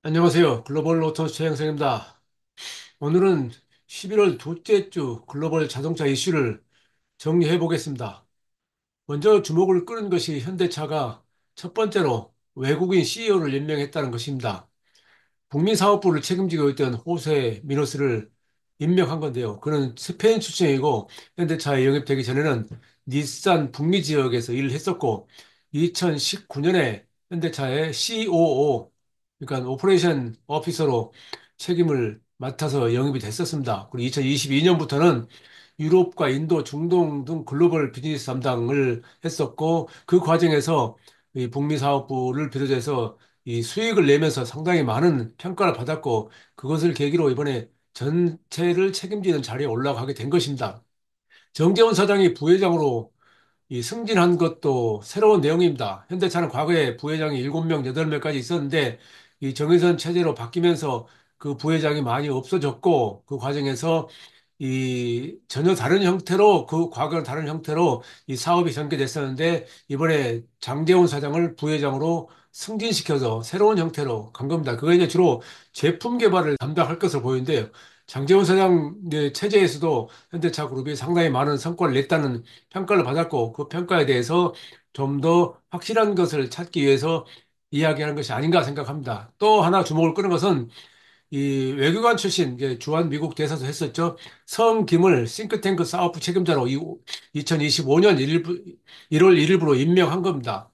안녕하세요. 글로벌 로터 최영석입니다. 오늘은 11월 둘째 주 글로벌 자동차 이슈를 정리해 보겠습니다. 먼저 주목을 끄는 것이 현대차가 첫 번째로 외국인 CEO를任命했다는 것입니다. 북미 사업부를 책임지고 있던 호세 미노스를 임명한 건데요. 그는 스페인 출신이고 현대차에 영입되기 전에는 닛산 북미 지역에서 일을 했었고 2019년에 현대차의 COO, 그러니까 오퍼레이션 오피서로 책임을 맡아서 영입이 됐었습니다. 그리고 2022년부터는 유럽과 인도, 중동 등 글로벌 비즈니스 담당을 했었고 그 과정에서 이 북미 사업부를 비롯해서 이 수익을 내면서 상당히 많은 평가를 받았고 그것을 계기로 이번에 전체를 책임지는 자리에 올라가게 된 것입니다. 정재원 사장이 부회장으로 이 승진한 것도 새로운 내용입니다. 현대차는 과거에 부회장이 7명, 8명까지 있었는데 이 정의선 체제로 바뀌면서 그 부회장이 많이 없어졌고 그 과정에서 이 전혀 다른 형태로 그 과거는 다른 형태로 이 사업이 전개됐었는데 이번에 장제훈 사장을 부회장으로 승진시켜서 새로운 형태로 간 겁니다. 그거 이제 주로 제품 개발을 담당할 것으로 보이는데요. 장제훈 사장 의 체제에서도 현대차 그룹이 상당히 많은 성과를 냈다는 평가를 받았고 그 평가에 대해서 좀 더 확실한 것을 찾기 위해서 이야기하는 것이 아닌가 생각합니다. 또 하나 주목을 끄는 것은 이 외교관 출신 이제 주한 미국 대사도 했었죠. 성김을 싱크탱크 사업부 책임자로 2025년 1월 1일부로 임명한 겁니다.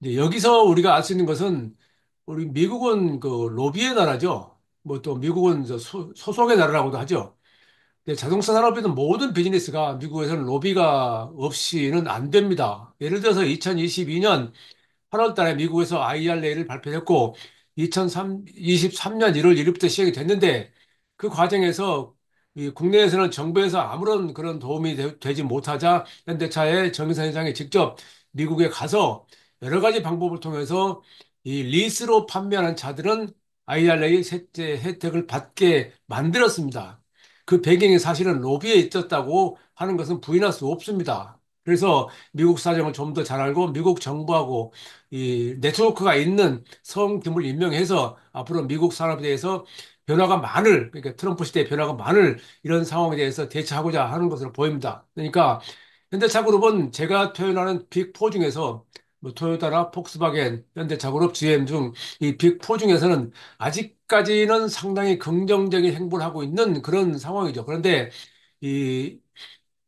이제 여기서 우리가 알 수 있는 것은 우리 미국은 그 로비의 나라죠. 뭐 또 미국은 소속의 나라라고도 하죠. 근데 자동차 산업이든 모든 비즈니스가 미국에서는 로비가 없이는 안 됩니다. 예를 들어서 2022년 8월 달에 미국에서 IRA를 발표했고 2023년 1월 1일부터 시행이 됐는데 그 과정에서 이 국내에서는 정부에서 아무런 그런 도움이 지 못하자 현대차의 정의선 회장이 직접 미국에 가서 여러 가지 방법을 통해서 이 리스로 판매하는 차들은 IRA 세제 혜택을 받게 만들었습니다. 그 배경이 사실은 로비에 있었다고 하는 것은 부인할 수 없습니다. 그래서 미국 사정을 좀 더 잘 알고 미국 정부하고 이 네트워크가 있는 성김을 임명해서 앞으로 미국 산업에 대해서 변화가 많을, 그러니까 트럼프 시대에 변화가 많을 이런 상황에 대해서 대처하고자 하는 것으로 보입니다. 그러니까 현대차 그룹은 제가 표현하는 빅4 중에서 뭐 토요타나 폭스바겐, 현대차 그룹, GM 중 이 빅4 중에서는 아직까지는 상당히 긍정적인 행보를 하고 있는 그런 상황이죠. 그런데 이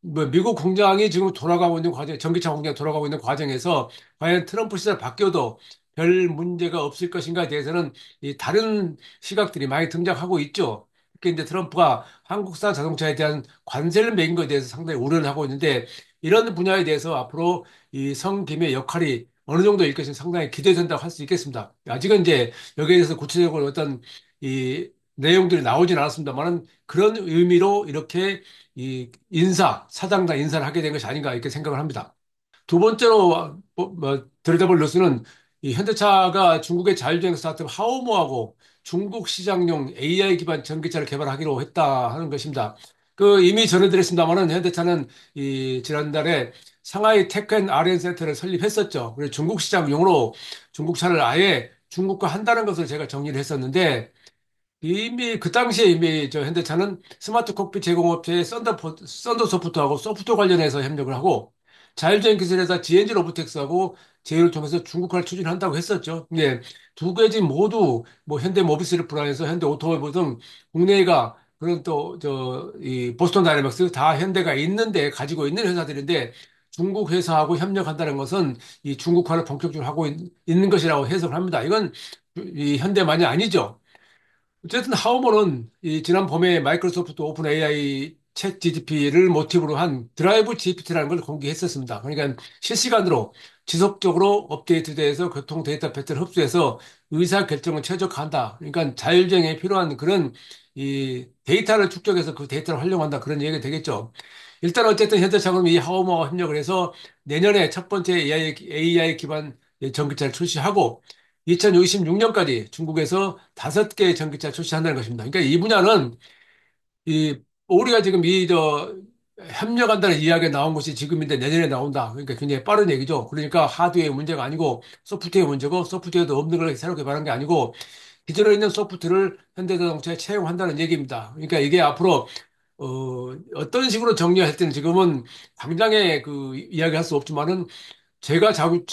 뭐 미국 공장이 지금 돌아가고 있는 과정, 전기차 공장이 돌아가고 있는 과정에서 과연 트럼프 시절 바뀌어도 별 문제가 없을 것인가에 대해서는 이 다른 시각들이 많이 등장하고 있죠. 그러니까 이제 트럼프가 한국산 자동차에 대한 관세를 매긴 것에 대해서 상당히 우려를 하고 있는데 이런 분야에 대해서 앞으로 이 성김의 역할이 어느 정도일 것인지 상당히 기대된다고 할 수 있겠습니다. 아직은 이제 여기에 대해서 구체적으로 어떤 이 내용들이 나오진 않았습니다만은 그런 의미로 이렇게 이 사장단 인사를 하게 된 것이 아닌가 이렇게 생각을 합니다. 두 번째로 들여다볼 뉴스는 이 현대차가 중국의 자율주행 스타트업 하오모하고 중국 시장용 AI 기반 전기차를 개발하기로 했다 하는 것입니다. 그 이미 전해드렸습니다만은 현대차는 이 지난달에 상하이 테크앤 R&D 센터를 설립했었죠. 그리고 중국 시장용으로 중국차를 아예 중국화 한다는 것을 제가 정리를 했었는데 이미 그 당시에 이미 저 현대차는 스마트 콕핏 제공업체의 썬더 소프트하고 소프트 관련해서 협력을 하고 자율주행 기술회사 GNG 로보텍스하고 제휴를 통해서 중국화를 추진한다고 했었죠. 근데 두 가지 모두 뭐 현대 모비스를 포함해서 현대 오토모빌 등 국내가 그런 또 저 이 보스턴 다이내믹스 다 현대가 있는데 가지고 있는 회사들인데 중국 회사하고 협력한다는 것은 이 중국화를 본격적으로 하고 있는 것이라고 해석을 합니다. 이건 이 현대만이 아니죠. 어쨌든 하우머는 이 지난 봄에 마이크로소프트 오픈 AI 챗 GPT를 모티브로 한 드라이브 GPT라는 걸 공개했었습니다. 그러니까 실시간으로 지속적으로 업데이트돼서 교통 데이터 배터를 흡수해서 의사 결정을 최적화한다. 그러니까 자율주행에 필요한 그런 이 데이터를 축적해서 그 데이터를 활용한다. 그런 얘기가 되겠죠. 일단 어쨌든 현대차는 이 하우머와 협력을 해서 내년에 첫 번째 AI 기반 전기차를 출시하고 2026년까지 중국에서 5개의 전기차 출시한다는 것입니다. 그러니까 이 분야는 이 우리가 지금 협력한다는 이야기가 나온 것이 지금인데 내년에 나온다. 그러니까 굉장히 빠른 얘기죠. 그러니까 하드웨어 문제가 아니고 소프트웨어 문제고 소프트웨어도 없는 걸 새로 개발한 게 아니고 기존에 있는 소프트를 현대자동차에 채용한다는 얘기입니다. 그러니까 이게 앞으로 어떤 식으로 정리할 때는 지금은 당장에 그 이야기할 수 없지만은 제가 자꾸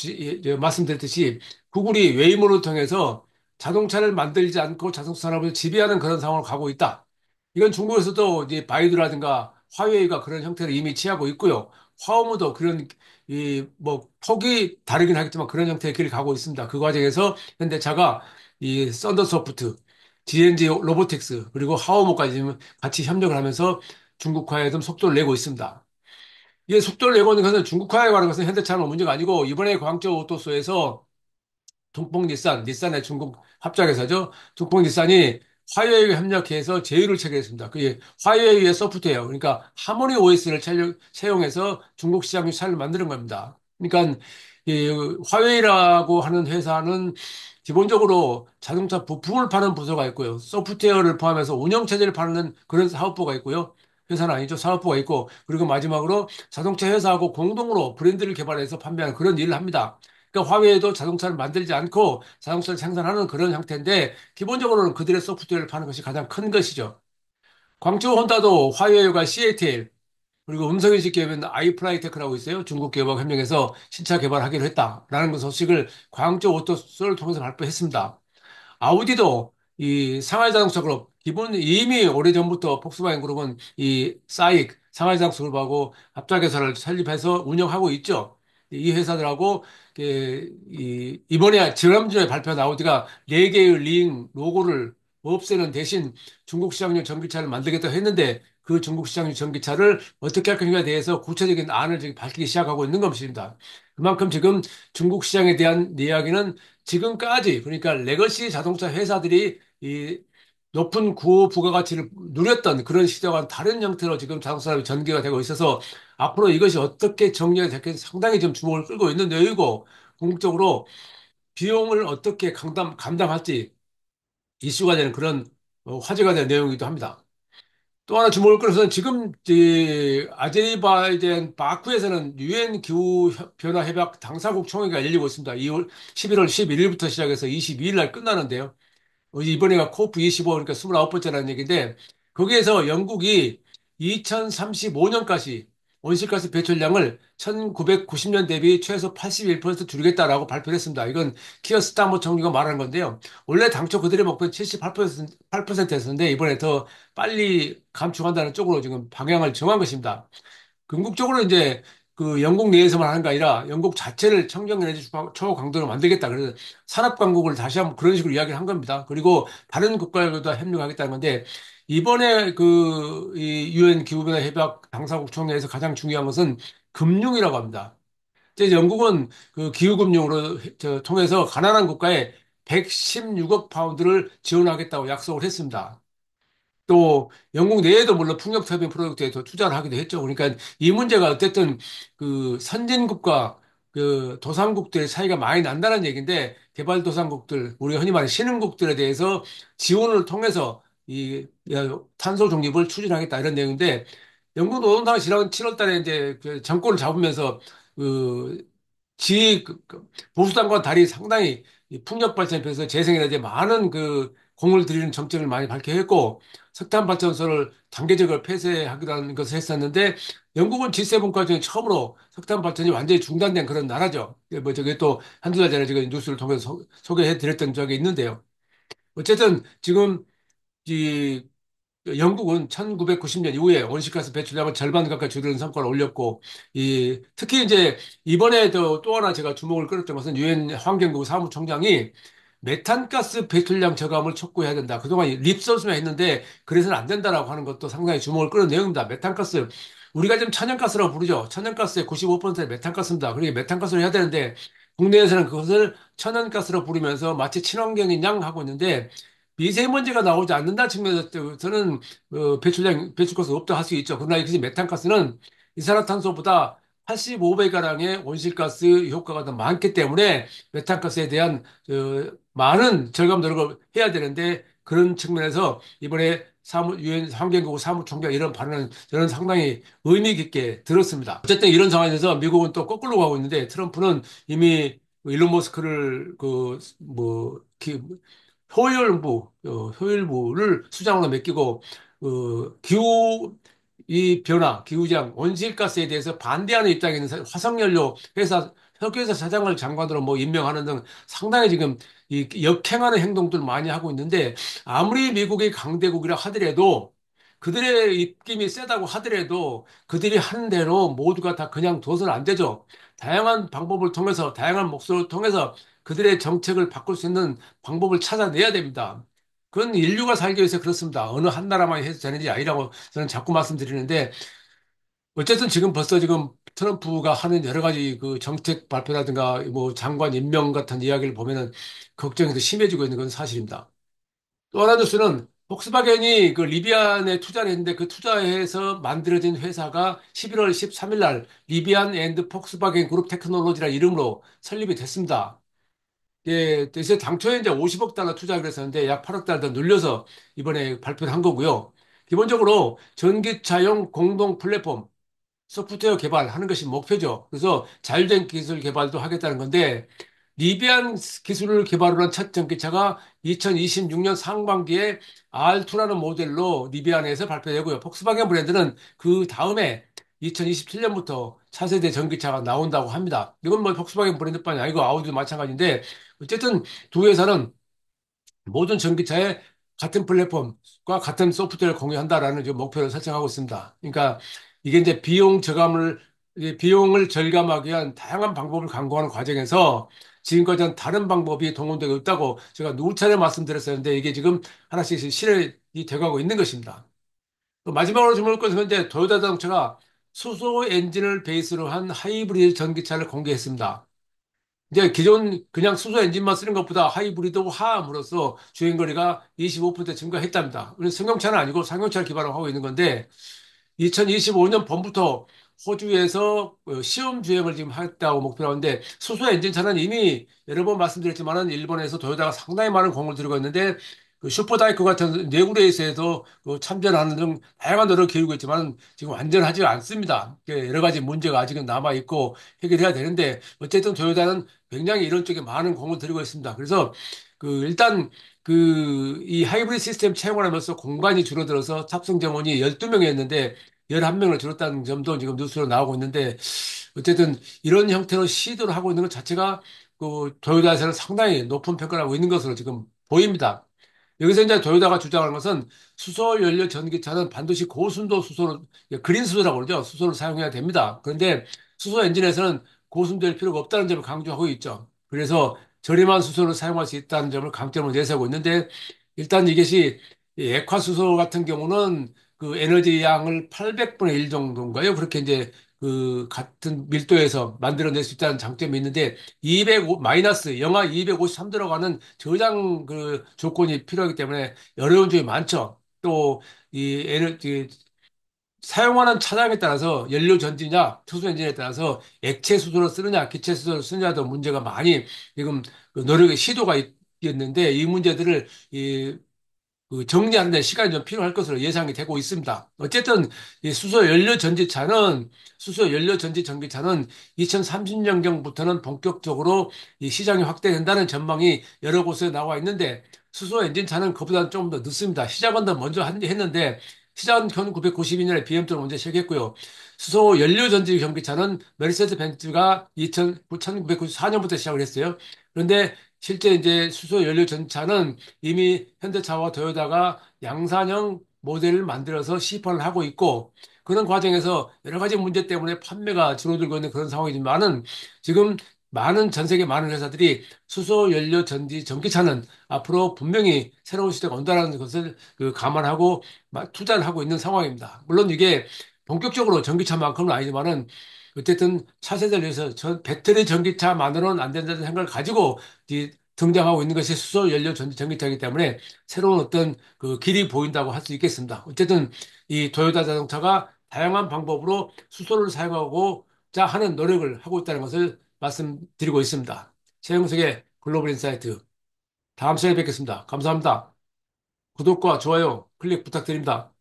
말씀드렸듯이 구글이 웨이모를 통해서 자동차를 만들지 않고 자동차 산업을 지배하는 그런 상황으로 가고 있다. 이건 중국에서도 이제 바이두라든가 화웨이가 그런 형태를 이미 취하고 있고요. 화오무도 그런 이 뭐 폭이 다르긴 하겠지만 그런 형태의 길을 가고 있습니다. 그 과정에서 현대차가 이 썬더소프트, GNG 로보틱스 그리고 하오무까지 지금 같이 협력을 하면서 중국화에 좀 속도를 내고 있습니다. 이게 속도를 내고 있는 것은 중국화에 관한 것은 현대차는 문제가 아니고 이번에 광저우 오토쇼에서 동풍 닛산, 닛산의 중국 합작회사죠. 동풍 닛산이 화웨이에 협력해서 제휴를 체결했습니다. 그게 화웨이의 소프트웨어, 그러니까 하모니 OS를 채용해서 중국 시장 차를 만드는 겁니다. 그러니까 이 화웨이라고 하는 회사는 기본적으로 자동차 부품을 파는 부서가 있고요. 소프트웨어를 포함해서 운영 체제를 파는 그런 사업부가 있고요. 회사는 아니죠. 사업부가 있고, 그리고 마지막으로 자동차 회사하고 공동으로 브랜드를 개발해서 판매하는 그런 일을 합니다. 그러니까 화웨이도 자동차를 만들지 않고 자동차를 생산하는 그런 형태인데 기본적으로는 그들의 소프트웨어를 파는 것이 가장 큰 것이죠. 광저우 혼다도 화웨이가 CATL 그리고 음성인식 기업인 아이플라이테크라고 있어요. 중국 기업하고 협력해서 신차 개발하기로 했다라는 그 소식을 광저우 오토쇼를 통해서 발표했습니다. 아우디도 이 상하이 자동차 그룹 기본 이미 오래전부터 폭스바겐 그룹은 이 사익 상하이 자동차 그룹하고 합작회사를 설립해서 운영하고 있죠. 이 회사들하고 이번에 지난주에 발표한 아우디가 네개의 링 로고를 없애는 대신 중국 시장용 전기차를 만들겠다고 했는데 그 중국 시장용 전기차를 어떻게 할 것인가에 대해서 구체적인 안을 지금 밝히기 시작하고 있는 것입니다. 그만큼 지금 중국 시장에 대한 이야기는 지금까지 그러니까 레거시 자동차 회사들이 이 높은 구호 부가가치를 누렸던 그런 시대와는 다른 형태로 지금 자동차 산업이 전개가 되고 있어서 앞으로 이것이 어떻게 정리가 될지 상당히 좀 주목을 끌고 있는 내용이고 궁극적으로 비용을 어떻게 감당할지 이슈가 되는 그런 화제가 된 내용이기도 합니다. 또 하나 주목을 끌어서는 지금 아제르바이잔 바쿠에서는 유엔 기후 변화 협약 당사국 총회가 열리고 있습니다. 11월 11일부터 시작해서 22일 날 끝나는데요. 이번에가 코프25 그러니까 29번째라는 얘기인데 거기에서 영국이 2035년까지 온실가스 배출량을 1990년 대비 최소 81% 줄이겠다라고 발표를 했습니다. 이건 키어 스타머 총리가 말한 건데요. 원래 당초 그들의 목표는 78%였는데 이번에 더 빨리 감축한다는 쪽으로 지금 방향을 정한 것입니다. 궁극적으로 이제 그 영국 내에서만 하는 게 아니라 영국 자체를 청정에너지 초강도로 만들겠다. 그래서 산업 강국을 다시 한번 그런 식으로 이야기를 한 겁니다. 그리고 다른 국가들도 협력하겠다는 건데 이번에 그 이 유엔 기후변화 협약 당사국 총회에서 가장 중요한 것은 금융이라고 합니다. 이제 영국은 그 기후금융으로 통해서 가난한 국가에 116억 파운드를 지원하겠다고 약속을 했습니다. 또 영국 내에도 물론 풍력 터빈 프로젝트에 더 투자를 하기도 했죠. 그러니까 이 문제가 어쨌든 그 선진국과 그 도상국들의 차이가 많이 난다는 얘기인데 개발도상국들 우리가 흔히 말하는 신흥국들에 대해서 지원을 통해서 이 탄소 중립을 추진하겠다 이런 내용인데 영국 노동당이 지난 7월 달에 이제 그 정권을 잡으면서 그 보수당과 달리 상당히 이 풍력 발전에 비해서 재생에너지에 많은 그 공을 들이는 정책을 많이 밝혀했고 석탄 발전소를 단계적으로 폐쇄하기로 하는 것을 했었는데 영국은 G7과 중에 처음으로 석탄 발전이 완전히 중단된 그런 나라죠. 뭐 저게 또 한두 달 전에 제가 뉴스를 통해서 소개해 드렸던 적이 있는데요. 어쨌든 지금 이 영국은 1990년 이후에 온실가스 배출량을 절반 가까이 줄이는 성과를 올렸고, 특히 이제 이번에 또 하나 제가 주목을 끌었던 것은 유엔 환경국 사무총장이 메탄가스 배출량 저감을 촉구해야 된다. 그동안 립서비스만 했는데 그래서는 안 된다라고 하는 것도 상당히 주목을 끌은 내용입니다. 메탄가스. 우리가 지금 천연가스라고 부르죠. 천연가스의 95%가 메탄가스입니다. 그러니까 메탄가스를 해야 되는데 국내에서는 그것을 천연가스로 부르면서 마치 친환경인 양 하고 있는데 미세먼지가 나오지 않는다 측면에서는 배출가스 없다 할 수 있죠. 그러나 이것이 메탄가스는 이산화탄소보다 85배가량의 온실가스 효과가 더 많기 때문에 메탄가스에 대한 많은 절감 노력을 해야 되는데 그런 측면에서 이번에 유엔 환경국 사무총장 이런 발언은 저는 상당히 의미 깊게 들었습니다. 어쨌든 이런 상황에서 미국은 또 거꾸로 가고 있는데 트럼프는 이미 일론 머스크를 효율부를 수장으로 맡기고, 이 변화, 기후장, 온실가스에 대해서 반대하는 입장에 있는 화석연료 회사, 석유회사 사장을 장관으로 뭐 임명하는 등 상당히 지금 이 역행하는 행동들을 많이 하고 있는데, 아무리 미국이 강대국이라 하더라도 그들의 입김이 세다고 하더라도 그들이 하는 대로 모두가 다 그냥 둬서는 안 되죠. 다양한 방법을 통해서, 다양한 목소리를 통해서 그들의 정책을 바꿀 수 있는 방법을 찾아내야 됩니다. 그건 인류가 살기 위해서 그렇습니다. 어느 한 나라만 해서 되는 게 아니라고 저는 자꾸 말씀드리는데, 어쨌든 지금 벌써 지금 트럼프가 하는 여러 가지 그 정책 발표라든가 뭐 장관 임명 같은 이야기를 보면은 걱정이 더 심해지고 있는 건 사실입니다. 또 하나 뉴스는 폭스바겐이 그 리비안에 투자를 했는데 그 투자해서 만들어진 회사가 11월 13일 날 리비안 앤드 폭스바겐 그룹 테크놀로지라는 이름으로 설립이 됐습니다. 예, 그래서 당초에 이제 50억 달러 투자를 했었는데 약 8억 달러 더 늘려서 이번에 발표를 한 거고요. 기본적으로 전기차용 공동 플랫폼 소프트웨어 개발하는 것이 목표죠. 그래서 자율주행 기술 개발도 하겠다는 건데, 리비안 기술을 개발을 한 첫 전기차가 2026년 상반기에 R2라는 모델로 리비안에서 발표되고요. 폭스바겐 브랜드는 그 다음에 2027년부터 차세대 전기차가 나온다고 합니다. 이건 뭐 폭스바겐 브랜드뿐이 아니고 아우디도 마찬가지인데, 어쨌든 두 회사는 모든 전기차에 같은 플랫폼과 같은 소프트웨어를 공유한다라는 지금 목표를 설정하고 있습니다. 그러니까 이게 이제 이게 비용을 절감하기 위한 다양한 방법을 강구하는 과정에서 지금까지는 다른 방법이 동원되고 있다고 제가 누차례 말씀드렸었는데 이게 지금 하나씩 실현이 돼가고 있는 것입니다. 또 마지막으로 주목할 것은 현재 도요타 자동차가 수소 엔진을 베이스로 한 하이브리드 전기차를 공개했습니다. 이제 기존 그냥 수소 엔진만 쓰는 것보다 하이브리드화함으로써 주행거리가 25% 증가했답니다. 우리 승용차는 아니고 상용차를 기반으로 하고 있는 건데 2025년 봄부터 호주에서 시험 주행을 지금 하겠다고 목표로 하는데 수소 엔진차는 이미 여러 번 말씀드렸지만은 일본에서 도요타가 상당히 많은 공을 들이고 있는데 그 슈퍼다이크 같은 내구 레이스에서 그 참전하는 등 다양한 노력을 기울이고 있지만 지금 완전하지 않습니다. 여러 가지 문제가 아직은 남아 있고 해결해야 되는데 어쨌든 도요타는 굉장히 이런 쪽에 많은 공을 들이고 있습니다. 그래서 그 일단 그 이 하이브리드 시스템 채용을 하면서 공간이 줄어들어서 탑승 정원이 12명이었는데 11명을 줄였다는 점도 지금 뉴스로 나오고 있는데 어쨌든 이런 형태로 시도를 하고 있는 것 자체가 그 도요타에서는 상당히 높은 평가를 하고 있는 것으로 지금 보입니다. 여기서 이제 도요타가 주장하는 것은 수소 연료 전기차는 반드시 고순도 수소를 그린 수소라고 그러죠. 수소를 사용해야 됩니다. 그런데 수소 엔진에서는 고순도일 필요가 없다는 점을 강조하고 있죠. 그래서 저렴한 수소를 사용할 수 있다는 점을 강점으로 내세우고 있는데 일단 이것이 이 액화수소 같은 경우는 그 에너지 양을 800분의 1 정도인가요? 그렇게 이제 그 같은 밀도에서 만들어낼 수 있다는 장점이 있는데 205 마이너스 영하 253 들어가는 저장 그 조건이 필요하기 때문에 어려운 점이 많죠. 또 이 에너지 사용하는 차량에 따라서 연료 전지냐 투수 엔진에 따라서 액체 수소를 쓰느냐 기체 수소를 쓰느냐도 문제가 많이 지금 그 노력의 시도가 있는데 이 문제들을 그 정리하는 데 시간이 좀 필요할 것으로 예상이 되고 있습니다. 어쨌든 이 수소 연료 전지 전기차는 2030년경부터는 본격적으로 이 시장이 확대된다는 전망이 여러 곳에 나와 있는데 수소 엔진차는 그보다는 조금 더 늦습니다. 시작은 더 먼저 했는데 시작은 1992년에 BMW가 먼저 시작했고요. 수소 연료 전지 전기차는 메르세데스 벤츠가 1994년부터 시작을 했어요. 그런데 실제 이제 수소 연료 전차는 이미 현대차와 도요타가 양산형 모델을 만들어서 시판을 하고 있고 그런 과정에서 여러 가지 문제 때문에 판매가 줄어들고 있는 그런 상황이지만은 지금 전 세계 많은 회사들이 수소 연료 전지 전기차는 앞으로 분명히 새로운 시대가 온다는 것을 그 감안하고 투자를 하고 있는 상황입니다. 물론 이게 본격적으로 전기차만큼은 아니지만은 어쨌든 차세대를 위해서 배터리 전기차만으로는 안 된다는 생각을 가지고 등장하고 있는 것이 수소 연료 전기차이기 때문에 새로운 어떤 그 길이 보인다고 할 수 있겠습니다. 어쨌든 이 도요타 자동차가 다양한 방법으로 수소를 사용하고자 하는 노력을 하고 있다는 것을 말씀드리고 있습니다. 최영석의 글로벌 인사이트. 다음 시간에 뵙겠습니다. 감사합니다. 구독과 좋아요 클릭 부탁드립니다.